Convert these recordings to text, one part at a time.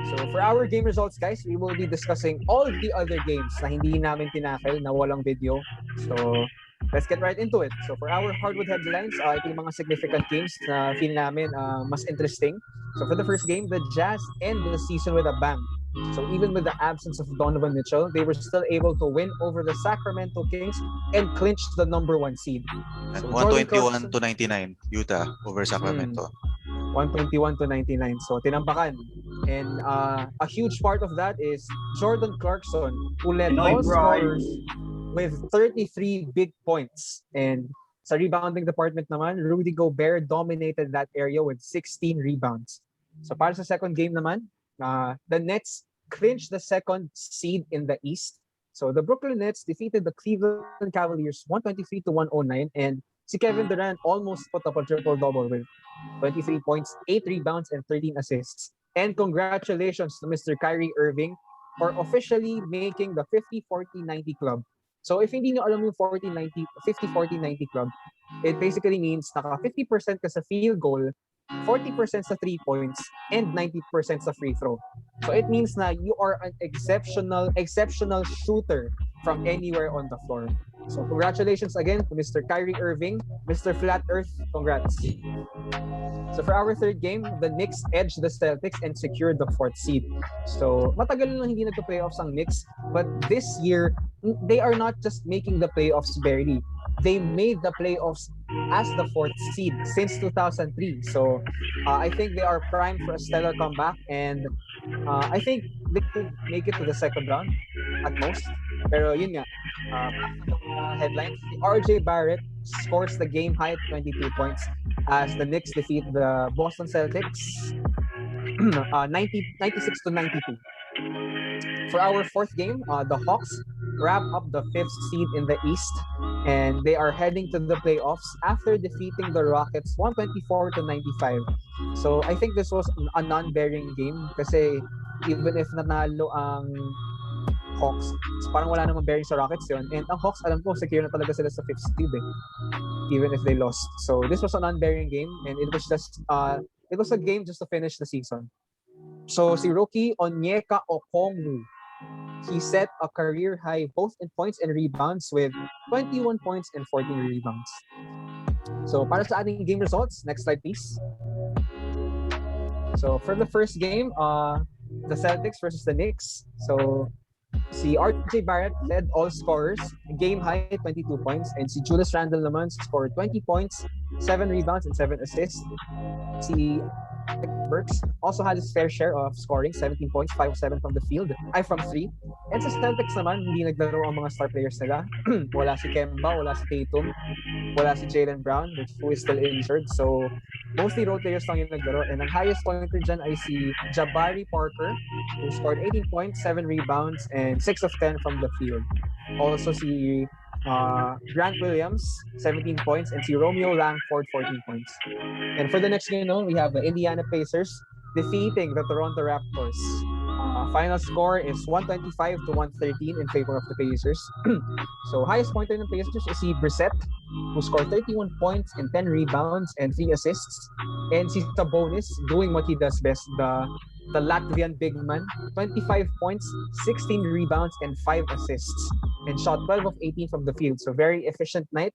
So for our game results, guys, we will be discussing all the other games na hindi namin tinakil, na walang video. So let's get right into it. So for our Hardwood headlines, ito yung mga significant games na feel namin mas interesting. So for the first game, the Jazz end the season with a bang. So even with the absence of Donovan Mitchell, they were still able to win over the Sacramento Kings and clinch the #1 seed. So 121 to 99, Utah over Sacramento. 121-99. So tinampakan. And a huge part of that is Jordan Clarkson, who led all scorers with 33 big points. And sa rebounding department naman, Rudy Gobert dominated that area with 16 rebounds. So para sa second game naman, the Nets clinched the second seed in the East. So the Brooklyn Nets defeated the Cleveland Cavaliers 123-109, and si Kevin Durant almost put up a triple-double with 23 points, 8 rebounds, and 13 assists. And congratulations to Mr. Kyrie Irving for officially making the 50-40-90 club. So if hindi nyo alam yung 50-40-90 club, it basically means naka 50% ka sa field goal, 40% sa 3 points, and 90% sa free throw. So it means na you are an exceptional shooter from anywhere on the floor. So congratulations again to Mr. Kyrie Irving, Mr. Flat Earth, congrats. So for our third game, the Knicks edged the Celtics and secured the 4th seed. So matagal na hindi nagka-playoffs ang Knicks, but this year, they are not just making the playoffs barely. They made the playoffs as the 4th seed since 2003. So I think they are primed for a stellar comeback, and I think they could make it to the second round at most. Pero yun nga, headlines, RJ Barrett scores the game high at 22 points as the Knicks defeat the Boston Celtics 96-92. For our fourth game, the Hawks wrap up the 5th seed in the East, and they are heading to the playoffs after defeating the Rockets 124-95. So I think this was a non-bearing game kasi even if nanalo ang Hawks, parang wala namang bearing sa Rockets yun. And ang Hawks, alam ko, secure na talaga sila sa 5th seed even if they lost. So this was a non-bearing game, and it was a game just to finish the season. So si Rookie Onyeka Okongwu, he set a career high both in points and rebounds with 21 points and 14 rebounds. So para sa ating game results, next slide please. So for the first game, the Celtics versus the Knicks. So si RJ Barrett led all scorers, game high 22 points, and si Julius Randle naman scored 20 points, 7 rebounds, and 7 assists. Si Burks also had his fair share of scoring, 17 points, 5 of 7 from the field, from 3. And sa Celtics naman, hindi naglaro ang mga star players nila. Wala si Kemba, wala si Tatum, wala si Jaylen Brown, who is still injured. So, mostly role players lang yung naglaro. And ang highest pointer dyan ay si Jabari Parker, who scored 18 points, 7 rebounds, and 6 of 10 from the field. Also si Grant Williams, 17 points, and si Romeo Langford, 14 points. And for the next game, we have the Indiana Pacers defeating the Toronto Raptors. Final score is 125-113 in favor of the Pacers. So highest pointer ng Pacers is si Brissett, who scored 31 points and 10 rebounds and 3 assists. And si Sabonis doing what he does best, the Latvian big man, 25 points, 16 rebounds, and 5 assists. And shot 12 of 18 from the field. So very efficient night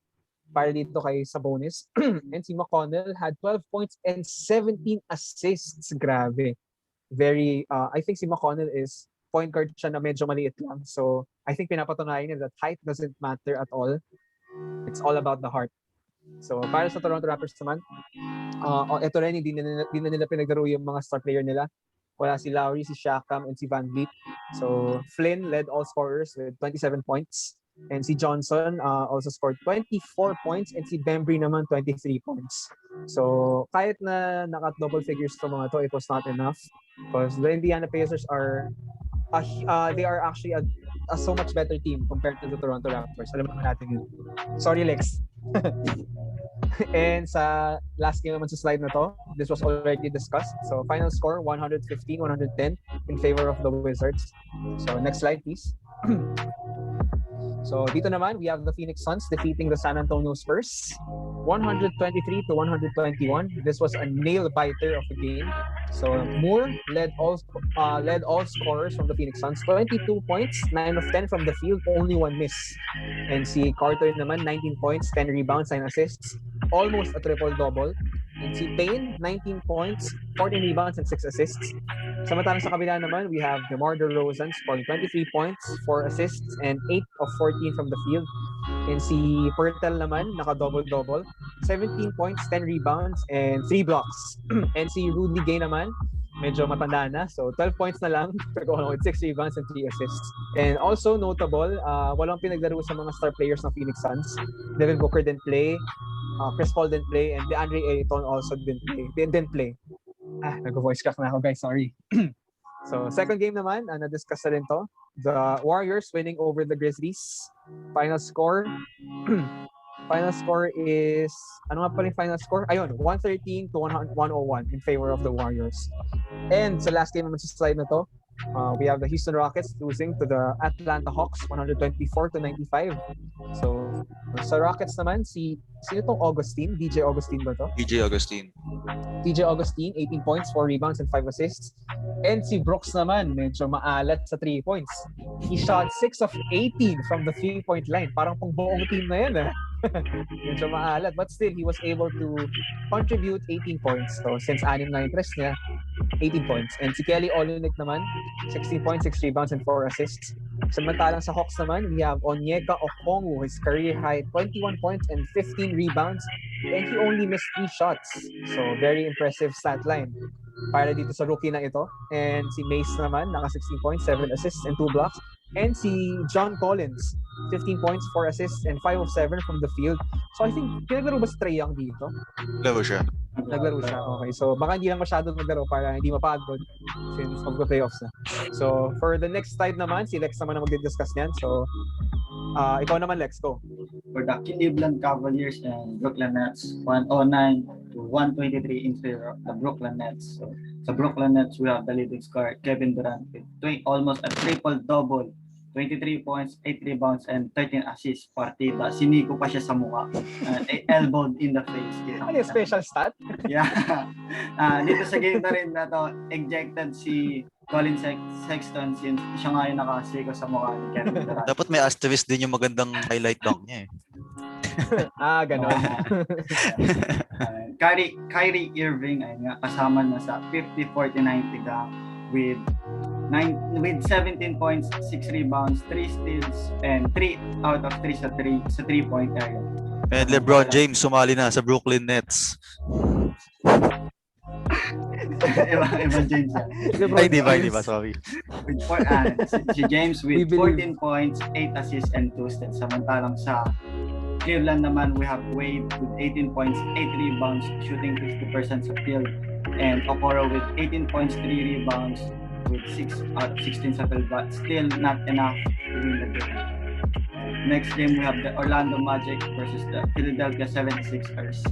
para dito kay Sabonis. And si McConnell had 12 points and 17 assists. Grabe. Very, I think si McConnell is point guard siya na medyo maliit lang. So I think pinapatunayan niya that height doesn't matter at all. It's all about the heart. So para sa Toronto Raptors naman, ito rin, hindi na nila pinaglaro yung mga star player nila. Wala si Lowry, si Siakam, and si Van Vliet. So Flynn led all scorers with 27 points. And si Johnson also scored 24 points, and si Bembry naman 23 points. So kahit na naka-double figures to mga to, it was not enough because the Indiana Pacers are they are actually a so much better team compared to the Toronto Raptors. Alam naman natin yun. Sorry, Lex. And sa last game naman sa slide na to, this was already discussed. So final score 115-110 in favor of the Wizards. So next slide please. So dito naman, we have the Phoenix Suns defeating the San Antonio Spurs 123-121. This was a nail-biter of a game. So Moore led all scorers from the Phoenix Suns, 22 points, 9 of 10 from the field, only one miss. And si Carter naman, 19 points, 10 rebounds, 9 assists, almost a triple-double. And si Payne, 19 points, 14 rebounds, and 6 assists. Samantalang sa kabila naman, we have DeMar DeRozan scoring 23 points, 4 assists, and 8 of 14 from the field. And si Pirtle naman, naka-double-double, 17 points, 10 rebounds, and 3 blocks. And si Rudy Gay naman, medyo matanda na, so 12 points na lang, with 6 rebounds and 3 assists. And also notable, walang pinaglaro sa mga star players ng Phoenix Suns. Devin Booker didn't play, Chris Paul didn't play, and DeAndre Ayton also didn't play. Nag-voice crack na ako, guys, sorry. So, second game naman, na-discuss na rin to. The Warriors winning over the Grizzlies. Final score is, ano nga pala yung final score? Ayun, 113 to 101 in favor of the Warriors. And sa last game naman sa slide na to, we have the Houston Rockets losing to the Atlanta Hawks 124 to 95. So, sa Rockets naman, sino tong Augustine? DJ Augustine ba to? DJ Augustine, 18 points, 4 rebounds, and 5 assists. And si Brooks naman, medyo maalat sa 3 points. He shot 6 of 18 from the 3-point line. Parang pang buong team na yan, medyo maalat. But still, he was able to contribute 18 points. So, since 6 na interest niya, 18 points. And si Kelly Olynyk naman, 16 points, 6 rebounds, and 4 assists. Samantalang sa Hawks naman, we have Onyeka Okongwu, his career high 21 points and 15 rebounds. And he only missed 3 shots. So, very impressive stat line para dito sa rookie na ito. And si Mace naman, naka 16 points, 7 assists, and 2 blocks. And si John Collins, 15 points, 4 assists, and 5 of 7 from the field. So I think, pinaglaro ba si Trae Young dito? Naglaro siya. Naglaro siya, okay. So baka hindi lang masyadong naglaro para hindi mapagod since magpa-playoffs na. So for the next slide naman, si Lex naman na mag-discuss niyan. So ikaw naman, Lex, go. For the Cleveland Cavaliers and Brooklyn Nets, 109 to 123 in favor of the Brooklyn Nets. So sa Brooklyn Nets, we have the leading scorer, Kevin Durant, with almost a triple-double. 23 points, 8 rebounds, and 13 assists partida. Siniko pa siya sa mukha. Elbowed in the face. Ano yung special stat? Yeah. Dito sa game na rin na to, ejected si Colin Sexton since siya nga yung nakasiko sa mukha ni Kevin Durant. Dapat may asterisk din yung magandang highlight dunk niya Ganon. Kyrie Irving ay nga kasama na sa 50-49 tiga with 17 points, 6 rebounds, 3 steals, and 3 out of 3 sa 3-point area. And LeBron James sumali na sa Brooklyn Nets. Ibang James. Ay, di ba, sorry. Si James with 14 points, 8 assists, and 2 steals. Samantalang sa Cleveland naman, we have Wade with 18 points, 8 rebounds, shooting 50% sa field. And Okoro with 18 points, 3 rebounds, with 16 sa field, but still not enough to win the game. Next game, we have the Orlando Magic versus the Philadelphia 76ers.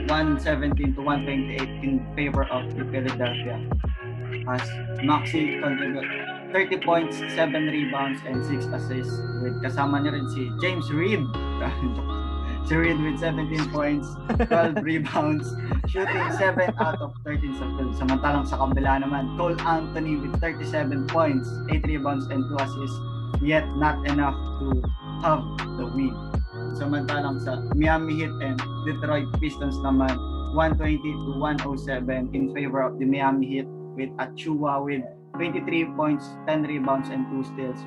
117 to 128 in favor of the Philadelphia. As Maxi contributed 30 points, 7 rebounds, and 6 assists. With kasama niya rin si James Reed. Si Reed with 17 points, 12 rebounds, shooting 7 out of 13 sa field. Samantalang sa kabila naman, Cole Anthony with 37 points, 8 rebounds, and 2 assists, yet not enough to have the win. Samantalang sa Miami Heat and Detroit Pistons naman, 120 to 107 in favor of the Miami Heat with Achua with 23 points, 10 rebounds, and 2 steals.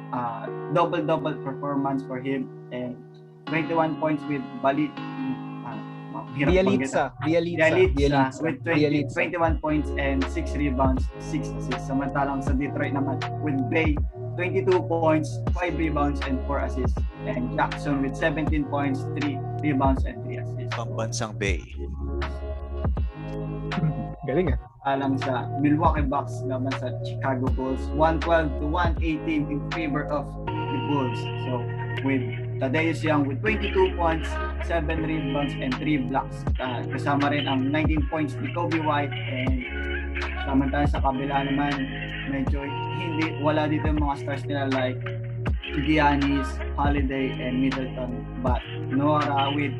Double-double performance for him, and 21 points with Bielitsa with 21 points and 6 rebounds, 6 assists. Samantalang sa Detroit naman with Bay, 22 points, 5 rebounds, and 4 assists. And Jackson with 17 points, 3 rebounds, and 3 assists. Pambansang Bay. Galing Alang sa Milwaukee Bucks naman sa Chicago Bulls, 112 to 118 in favor of the Bulls. So with Thaddeus Young with 22 points, 7 rebounds, and 3 blocks. Kasama rin ang 19 points ni Kobe White, and samantalang sa kabila naman, medyo wala dito yung mga stars nila like Giannis, Holiday, and Middleton. But Noah with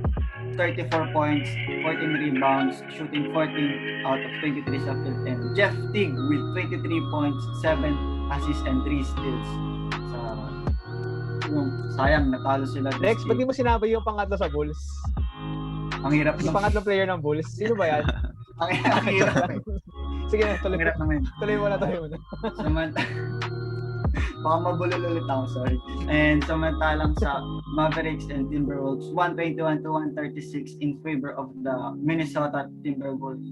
34 points, 14 rebounds, shooting 14 out of 23 sa field. And Jeff Teague with 23 points, 7 assists, and 3 steals. Sayang, natalo sila. Lex, ba't di mo sinabi yung pangatlo sa Bulls? Ang hirap yung pangatlong player ng Bulls. Sino ba yan? ang hirap. Sige na, tuloy mo. Tuloy mo na. Baka mabulol ulit ako, sorry. And samantalang sa Mavericks and Timberwolves, 121 to 136 in favor of the Minnesota Timberwolves.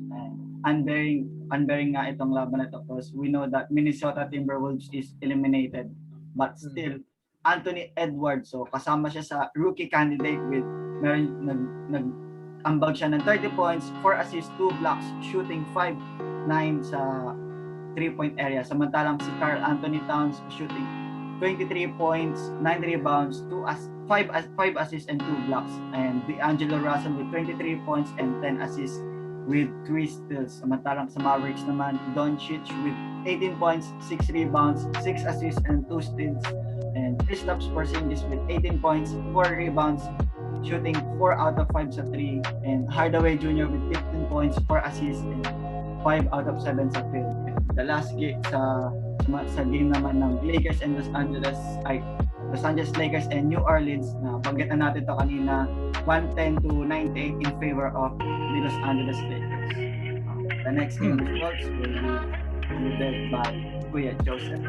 Unbearing nga itong laban na ito because we know that Minnesota Timberwolves is eliminated. But still, Anthony Edwards, so kasama siya sa rookie candidate with nag-ambag siya ng 30 points, 4 assists, 2 blocks, shooting 5-9 sa 3-point area. Samantalang si Karl Anthony Towns shooting 23 points, 9 rebounds, 5 assists and 2 blocks. And D'Angelo Russell with 23 points and 10 assists with 3 steals. Samantalang sa Mavericks naman, Doncic with 18 points, 6 rebounds, 6 assists and 2 steals. And Kristaps Porzingis with 18 points, 4 rebounds, shooting 4 out of 5 sa 3. And Hardaway Jr. with 15 points, 4 assists, and 5 out of 7 sa field. And the last game sa game naman ng Lakers and Los Angeles Lakers and New Orleans, na pagkita natin ito kanina, 110 to 98 in favor of the Los Angeles Lakers. The next game results will be led by Kuya Joseph.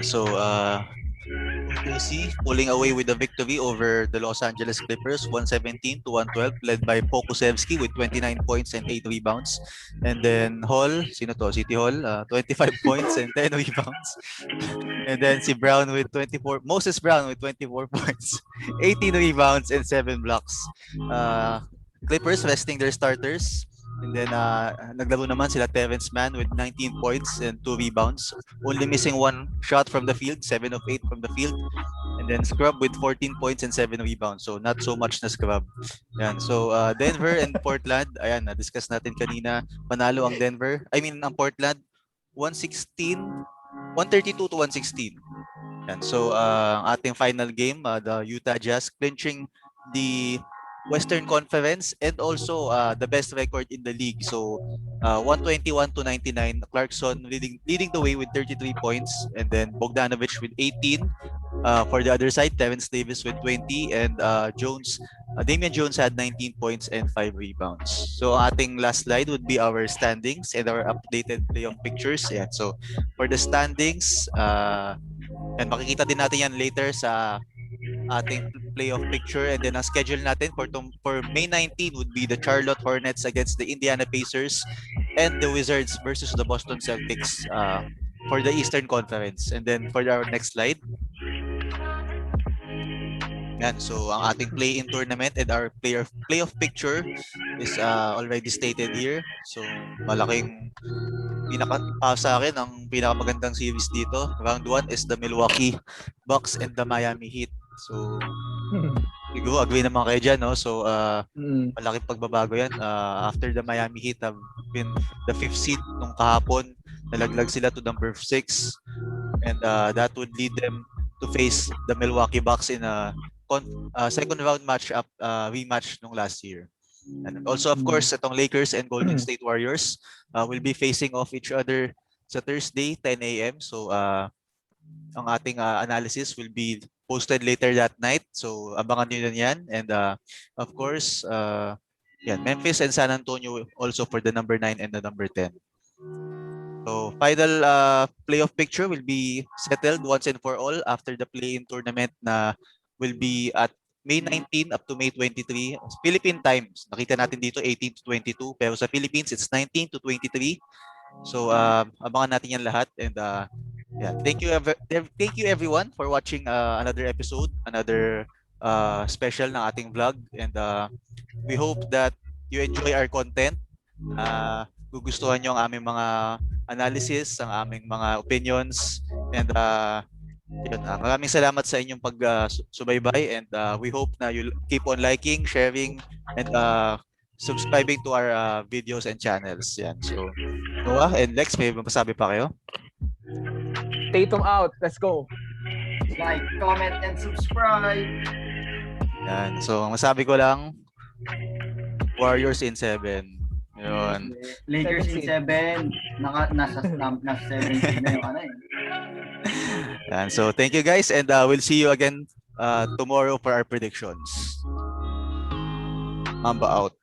So, OKC pulling away with the victory over the Los Angeles Clippers, 117 to 112, led by Pokusevski with 29 points and 8 rebounds. And then Hall, City Hall, 25 points and 10 rebounds. And then Moses Brown with 24 points, 18 rebounds and 7 blocks. Clippers resting their starters. And then naglaro naman sila Terrence Mann with 19 points and 2 rebounds. Only missing 1 shot from the field, 7 of 8 from the field. And then Scrub with 14 points and 7 rebounds. So not so much na Scrub. Yan. So Denver and Portland, ayan, na-discuss natin kanina. Panalo ang Denver. Ang Portland 132 to 116. Yan. So ating final game, the Utah Jazz clinching the Western Conference and also the best record in the league. So 121 to 99, Clarkson leading the way with 33 points, and then Bogdanovic with 18. For the other side, Terrence Davis with 20, and Damian Jones had 19 points and 5 rebounds. So ating last slide would be our standings and our updated playoff pictures. Yeah. So for the standings, and makikita din natin yan later sa ating playoff picture, and then ang schedule natin for May 19 would be the Charlotte Hornets against the Indiana Pacers and the Wizards versus the Boston Celtics for the Eastern Conference. And then for our next slide, yan, so ang ating play-in tournament and our playoff picture is already stated here. So malaking sa akin, ang pinakamagandang series dito, round 1 is the Milwaukee Bucks and the Miami Heat. So siguro agree naman kayo dyan, no? So malaking pagbabago yan. After the Miami Heat have been the 5th seed nung kahapon, nalaglag sila to number 6, and that would lead them to face the Milwaukee Bucks in a second round rematch nung last year. And also, of course, itong Lakers and Golden State Warriors will be facing off each other sa Thursday, 10 a.m. So ang ating analysis will be posted later that night. So abangan nyo yan. And of course, Memphis and San Antonio also for the number 9 and the number 10. So final playoff picture will be settled once and for all after the play-in tournament na will be at May 19 up to May 23. Philippine times, nakita natin dito 18 to 22. Pero sa Philippines, it's 19 to 23. So abangan natin yan lahat. And thank you everyone for watching another episode, another special ng ating vlog. And we hope that you enjoy our content. Gugustuhan nyo ang aming mga analysis, ang aming mga opinions. And maraming salamat sa inyong pagsubaybay, and we hope na you'll keep on liking, sharing, and subscribing to our videos and channels. Yan. So, Noah and Lex, may masabi pa kayo? Tatum out. Let's go. Like, comment, and subscribe. Yan. So, masabi ko lang, Warriors in 7. Yun. Lakers in 7, nasa 7 na yung ano eh. Yan. So, thank you guys and we'll see you again tomorrow for our predictions. Mamba out.